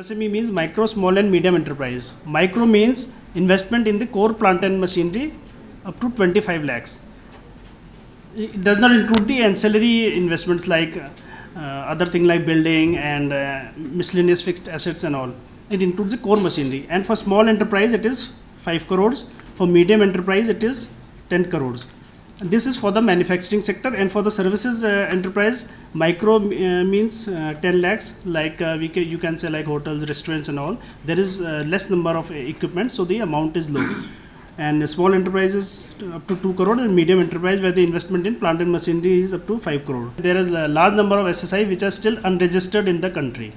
MSME means micro, small and medium enterprise. Micro means investment in the core plant and machinery up to 25 lakhs. It does not include the ancillary investments like other things like building and miscellaneous fixed assets and all. It includes the core machinery. And for small enterprise it is 5 crores. For medium enterprise it is 10 crores. This is for the manufacturing sector, and for the services enterprise, micro means 10 lakhs, like you can say like hotels, restaurants and all. There is less number of equipment, so the amount is low. And small enterprises up to 2 crore, and medium enterprise where the investment in plant and machinery is up to 5 crore. There is a large number of SSI which are still unregistered in the country,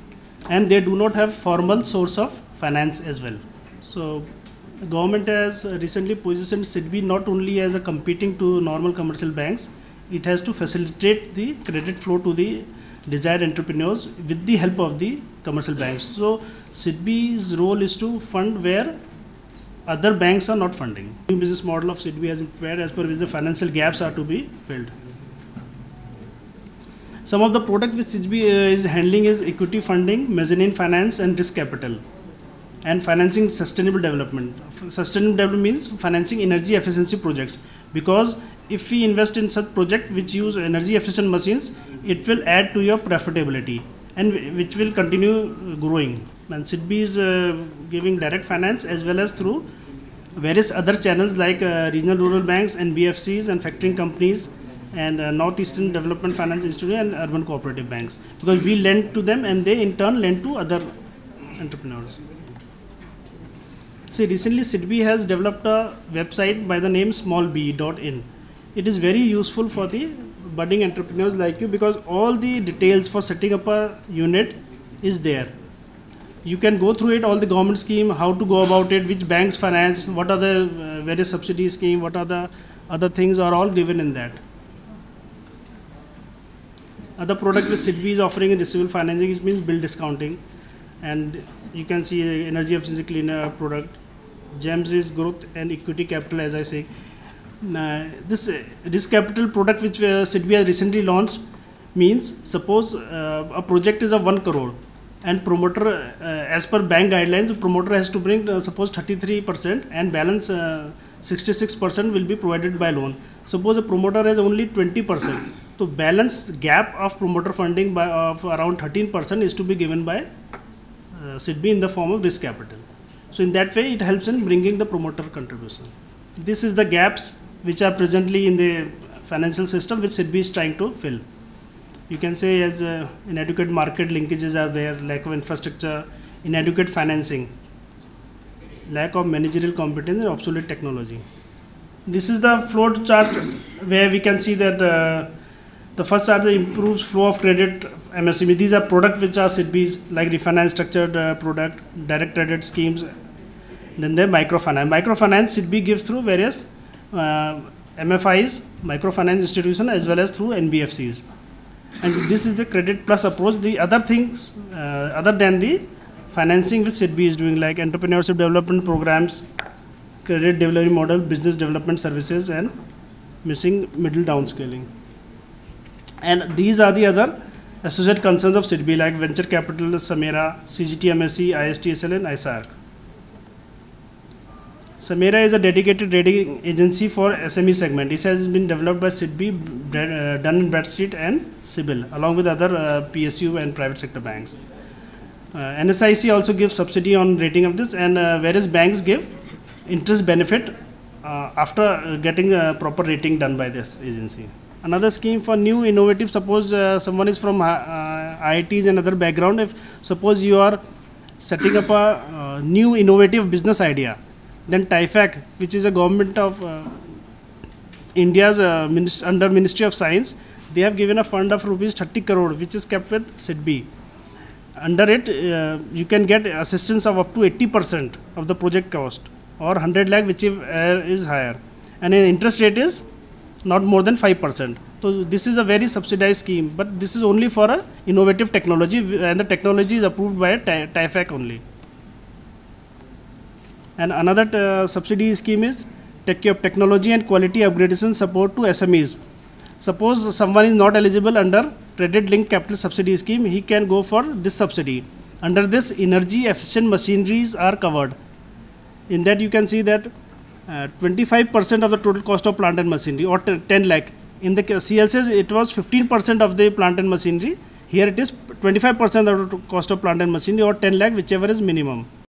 and they do not have formal source of finance as well. So the government has recently positioned SIDBI not only as a competing to normal commercial banks, it has to facilitate the credit flow to the desired entrepreneurs with the help of the commercial banks. So SIDBI's role is to fund where other banks are not funding. New business model of SIDBI has been prepared as per which the financial gaps are to be filled. Some of the product which SIDBI is handling is equity funding, mezzanine finance and risk capital, and financing sustainable development. Sustainable development means financing energy efficiency projects, because if we invest in such project which use energy efficient machines, it will add to your profitability and which will continue growing. And SIDBI is giving direct finance as well as through various other channels like regional rural banks, NBFCs and factoring companies, and Northeastern Development Finance Institute and urban cooperative banks, because we lend to them and they in turn lend to other entrepreneurs. See, recently SIDBI has developed a website by the name smallb.in. It is very useful for the budding entrepreneurs like you, because all the details for setting up a unit is there. You can go through it, all the government scheme, how to go about it, which banks finance, what are the various subsidy scheme, what are the other things are all given in that. Other product which SIDBI is offering in receivable financing, it means bill discounting, and you can see energy efficiency cleaner product. GEMS is growth and equity capital, as I say. This risk capital product which SIDBI has recently launched means, suppose a project is of 1 crore and promoter, as per bank guidelines, the promoter has to bring suppose 33% and balance 66% will be provided by loan. Suppose a promoter has only 20%, so balance gap of promoter funding by of around 13% is to be given by SIDBI in the form of risk capital. So in that way it helps in bringing the promoter contribution. This is the gaps which are presently in the financial system which SIDBI is trying to fill. You can say as inadequate market linkages are there, lack of infrastructure, inadequate financing, lack of managerial competence and obsolete technology. This is the flow chart where we can see that the first are the improves flow of credit MSME. These are products which are SIDBI's, like refinance structured product, direct credit schemes. Then the microfinance. Microfinance SIDBI gives through various MFIs, microfinance institution, as well as through NBFCs. And this is the credit plus approach. The other things other than the financing which SIDBI is doing, like entrepreneurship development programs, credit delivery model, business development services, and missing middle downscaling. And these are the other associate concerns of SIDBI, like venture capital, Samera, CGT MSE, ISTSL and ISARC. Samera is a dedicated rating agency for SME segment. It has been developed by SIDBI, Dun & Bradstreet and CIBIL, along with other PSU and private sector banks. NSIC also gives subsidy on rating of this, and various banks give interest benefit after getting a proper rating done by this agency. Another scheme for new innovative, suppose someone is from IITs and other background, if suppose you are setting up a new innovative business idea, then TIFAC, which is a government of India's under Ministry of Science, they have given a fund of rupees 30 crore which is kept with SIDBI. Under it, you can get assistance of up to 80% of the project cost, or 100 lakh which is higher, and the interest rate is not more than 5%. So this is a very subsidized scheme, but this is only for a innovative technology, and the technology is approved by TIFAC only. And another subsidy scheme is technology and quality upgradation support to SMEs. Suppose someone is not eligible under credit linked capital subsidy scheme, he can go for this subsidy. Under this, energy efficient machineries are covered. In that you can see that 25% of the total cost of plant and machinery, or 10 lakh. In the CLCs it was 15% of the plant and machinery. Here it is 25% of the cost of plant and machinery, or 10 lakh, whichever is minimum.